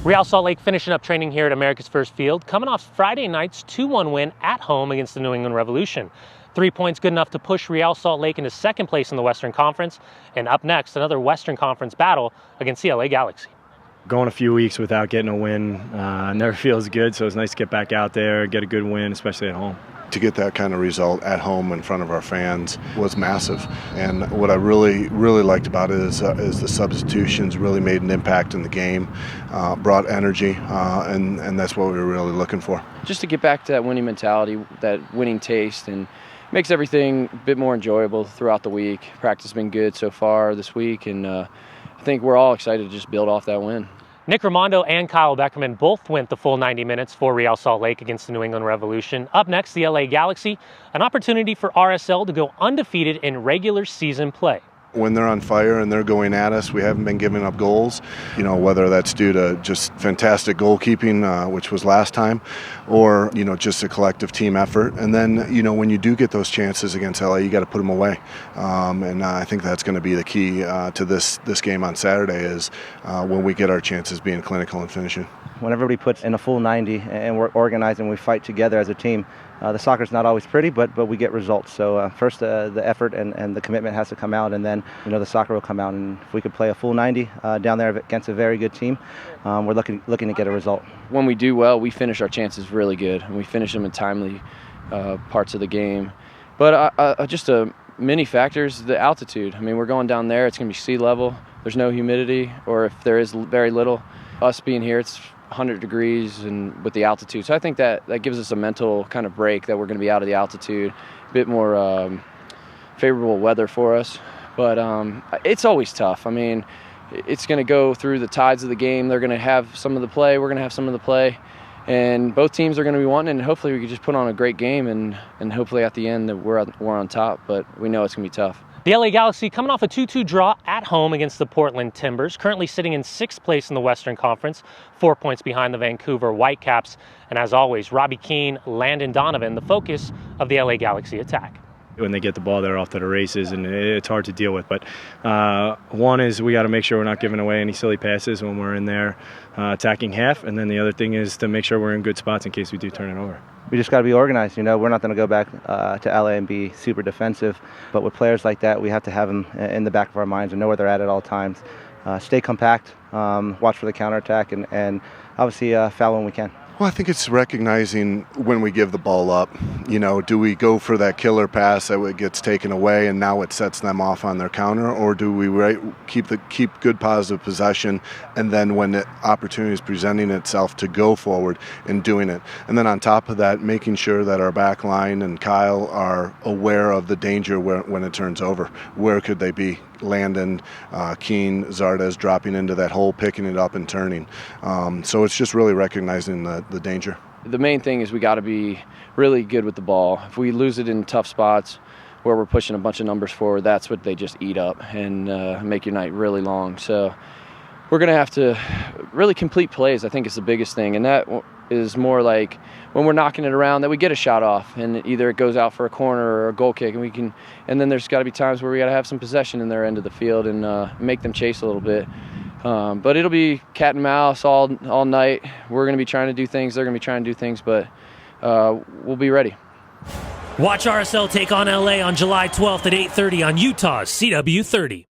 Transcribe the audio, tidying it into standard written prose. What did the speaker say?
Real Salt Lake finishing up training here at America's First Field, coming off Friday night's 2-1 win at home against the New England Revolution. 3 points good enough to push Real Salt Lake into second place in the Western Conference, and up next, another Western Conference battle against the LA Galaxy. Going a few weeks without getting a win never feels good, so it's nice to get back out there, get a good win, especially at home. To get that kind of result at home in front of our fans was massive. And what I really liked about it is the substitutions really made an impact in the game, brought energy, and that's what we were really looking for. Just to get back to that winning mentality, that winning taste, and makes everything a bit more enjoyable throughout the week. Practice has been good so far this week, and I think we're all excited to just build off that win. Nick Raimondo and Kyle Beckerman both went the full 90 minutes for Real Salt Lake against the New England Revolution. Up next, the LA Galaxy, an opportunity for RSL to go undefeated in regular season play. When they're on fire and they're going at us, we haven't been giving up goals, whether that's due to just fantastic goalkeeping, which was last time, or, just a collective team effort. And then, when you do get those chances against LA, you got to put them away. And I think that's going to be the key to this game on Saturday is when we get our chances being clinical and finishing. When everybody puts in a full 90 and we're organized and we fight together as a team, the soccer's not always pretty, but we get results. So first the effort and the commitment has to come out, and then the soccer will come out. And if we could play a full 90 down there against a very good team, we're looking to get a result. When we do well, we finish our chances really good, and we finish them in timely parts of the game. But just many factors, the altitude. I mean, we're going down there. It's going to be sea level. There's no humidity, or if there is very little. Us being here, it's 100 degrees and with the altitude. So I think that gives us a mental kind of break that we're going to be out of the altitude, a bit more favorable weather for us. But it's always tough. I mean, it's going to go through the tides of the game. They're going to have some of the play. We're going to have some of the play. And both teams are going to be wanting, and hopefully we can just put on a great game and hopefully at the end that we're on top. But we know it's going to be tough. The LA Galaxy coming off a 2-2 draw at home against the Portland Timbers, currently sitting in 6th place in the Western Conference, 4 points behind the Vancouver Whitecaps. And as always, Robbie Keane, Landon Donovan, the focus of the LA Galaxy attack. When they get the ball, they're off to the races, and it's hard to deal with. But one is we got to make sure we're not giving away any silly passes when we're in there attacking half. And then the other thing is to make sure we're in good spots in case we do turn it over. We just got to be organized. We're not going to go back to LA and be super defensive. But with players like that, we have to have them in the back of our minds and know where they're at all times. Stay compact, watch for the counterattack, and obviously foul when we can. Well, I think it's recognizing when we give the ball up. Do we go for that killer pass that gets taken away and now it sets them off on their counter, or do we keep good positive possession, and then when the opportunity is presenting itself to go forward and doing it, and then on top of that, making sure that our back line and Kyle are aware of the danger when it turns over. Where could they be? Landon, Keane, Zardes dropping into that hole, picking it up and turning. So it's just really recognizing the danger. The main thing is we got to be really good with the ball. If we lose it in tough spots where we're pushing a bunch of numbers forward, that's what they just eat up and make your night really long. So we're going to have to really complete plays, I think is the biggest thing. And that is more like when we're knocking it around that we get a shot off and either it goes out for a corner or a goal kick, and then there's got to be times where we got to have some possession in their end of the field and make them chase a little bit. But it'll be cat and mouse all night. We're going to be trying to do things. They're going to be trying to do things, but we'll be ready. Watch RSL take on LA on July 12th at 8:30 on Utah's CW30.